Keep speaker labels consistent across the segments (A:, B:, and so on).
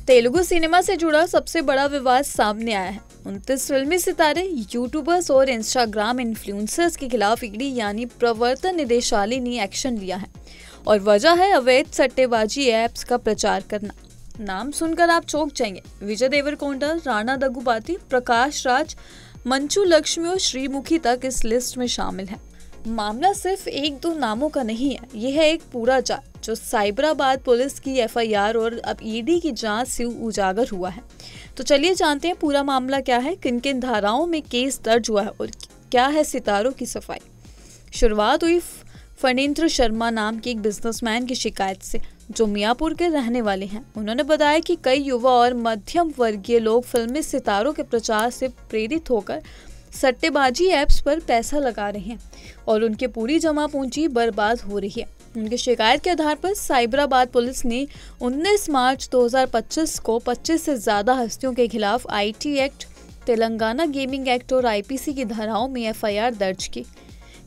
A: Telugu cinema से जुड़ा सबसे बड़ा विवाद सामने आया है। 29 फिल्मी सितारे, यूट्यूबर्स और इंस्टाग्राम इन्फ्लुएंसर्स के खिलाफ ईडी यानी प्रवर्तन निदेशालय ने एक्शन लिया है और वजह है अवैध सट्टेबाजी ऐप्स का प्रचार करना। नाम सुनकर आप चौंक जाएंगे। विजय देवरकोंडा, राणा दग्गुबाती, प्रकाश राज, मंचू लक्ष्मी और श्रीमुखी तक इस लिस्ट में शामिल है। मामला सिर्फ एक दो नामों का नहीं है, यह है एक पूरा जाल जो साइबराबाद पुलिस की एफआईआर और अब ईडी की जांच से उजागर हुआ है। तो चलिए जानते हैं पूरा मामला क्या है, किन किन धाराओं में केस दर्ज हुआ है और क्या है सितारों की सफाई। शुरुआत हुई फणींद्र शर्मा नाम के एक बिजनेसमैन की शिकायत से, जो मियाँपुर के रहने वाले हैं। उन्होंने बताया कि कई युवा और मध्यम वर्गीय लोग फिल्मी सितारों के प्रचार से प्रेरित होकर सट्टेबाजी ऐप्स पर पैसा लगा रहे हैं और उनकी पूरी जमा पूंजी बर्बाद हो रही है। उनकी शिकायत के आधार पर साइबराबाद पुलिस ने 19 मार्च 2025 को 25 से ज्यादा हस्तियों के खिलाफ IT act, Telangana gaming act और आईपीसी की धाराओं में एफआईआर दर्ज की।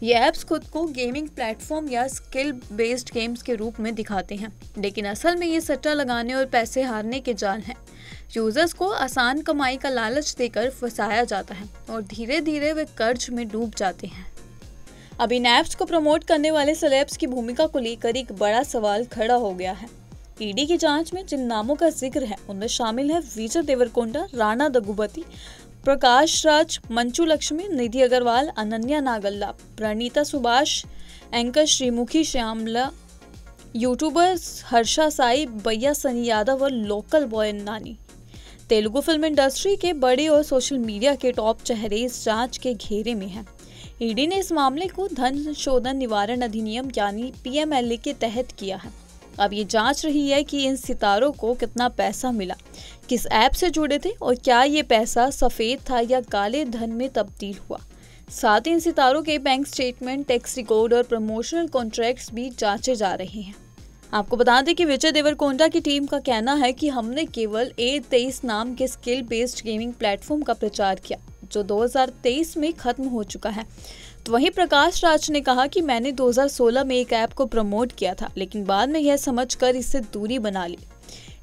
A: ये ऐप्स खुद को गेमिंग प्लेटफॉर्म या स्किल बेस्ड गेम्स के रूप में दिखाते हैं, लेकिन असल में ये सट्टा लगाने और पैसे हारने के जाल हैं। यूजर्स को आसान कमाई का लालच देकर फंसाया जाता है और धीरे धीरे वे कर्ज में डूब जाते हैं। अब इन ऐप्स को प्रमोट करने वाले सेलेब्स की भूमिका को लेकर एक बड़ा सवाल खड़ा हो गया है। ईडी की जांच में जिन नामों का जिक्र है उनमें शामिल है विजय देवरकोंडा, राणा दग्गुबाती, प्रकाश राज, मंचू लक्ष्मी, निधि अग्रवाल, अनन्या नागल्ला, प्रणीता सुभाष, एंकर श्रीमुखी श्यामला, यूट्यूबर्स हर्षा साई, भैया सनी यादव और लोकल बॉय नानी। तेलुगु फिल्म इंडस्ट्री के बड़े और सोशल मीडिया के टॉप चेहरे इस जांच के घेरे में हैं। ईडी ने इस मामले को धन शोधन निवारण अधिनियम यानी पीएमएलए के तहत किया है। अब ये जांच रही है कि इन सितारों को कितना पैसा मिला, किस ऐप से जुड़े थे और क्या ये पैसा सफेद था या काले धन में तब्दील हुआ। साथ ही इन सितारों के बैंक स्टेटमेंट, टैक्स रिकॉर्ड और प्रमोशनल कॉन्ट्रैक्ट्स भी जांचे जा रहे हैं। आपको बता दें कि विजय देवरकोंडा की टीम का कहना है कि हमने केवल A23 नाम के स्किल बेस्ड गेमिंग प्लेटफॉर्म का प्रचार किया, जो 2023 में खत्म हो चुका है। तो वहीं प्रकाश राज ने कहा कि मैंने 2016 में एक ऐप को प्रमोट किया था, लेकिन बाद में यह समझकर इससे दूरी बना ली।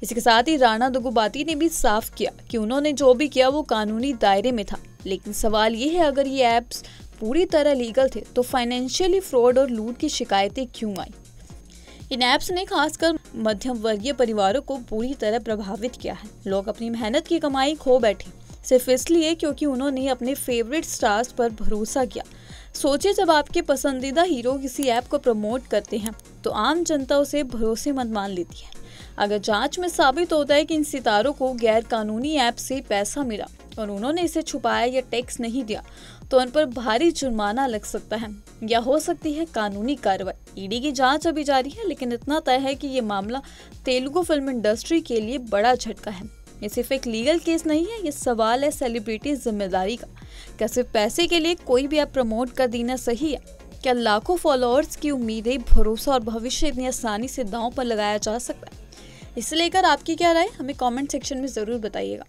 A: इसके साथ ही राणा दग्गुबाती ने भी साफ किया कि उन्होंने जो भी किया वो कानूनी दायरे में था, लेकिन सवाल ये है अगर ये ऐप्स पूरी तरह लीगल थे तो फाइनेंशियली फ्रॉड और लूट की शिकायतें क्यों आई। इन ऐप्स ने खासकर मध्यम वर्गीय परिवारों को पूरी तरह प्रभावित किया है। लोग अपनी मेहनत की कमाई खो बैठे सिर्फ इसलिए क्योंकि उन्होंने अपने फेवरेट स्टार्स पर भरोसा किया। सोचिए, जब आपके पसंदीदा हीरो किसी ऐप को प्रमोट करते हैं तो आम जनता उसे भरोसेमंद मान लेती है। अगर जांच में साबित होता है कि इन सितारों को गैर कानूनी ऐप से पैसा मिला और उन्होंने इसे छुपाया या टैक्स नहीं दिया तो उन पर भारी जुर्माना लग सकता है या हो सकती है कानूनी कार्रवाई। ईडी की जांच अभी जारी है, लेकिन इतना तय है कि ये मामला तेलुगु फिल्म इंडस्ट्री के लिए बड़ा झटका है। ये सिर्फ एक लीगल केस नहीं है, ये सवाल है सेलिब्रिटी जिम्मेदारी का। क्या सिर्फ पैसे के लिए कोई भी ऐप प्रमोट कर देना सही है? क्या लाखों फॉलोअर्स की उम्मीदें, भरोसा और भविष्य इतनी आसानी से दांव पर लगाया जा सकता है? इसे लेकर आपकी क्या राय, हमें कमेंट सेक्शन में ज़रूर बताइएगा।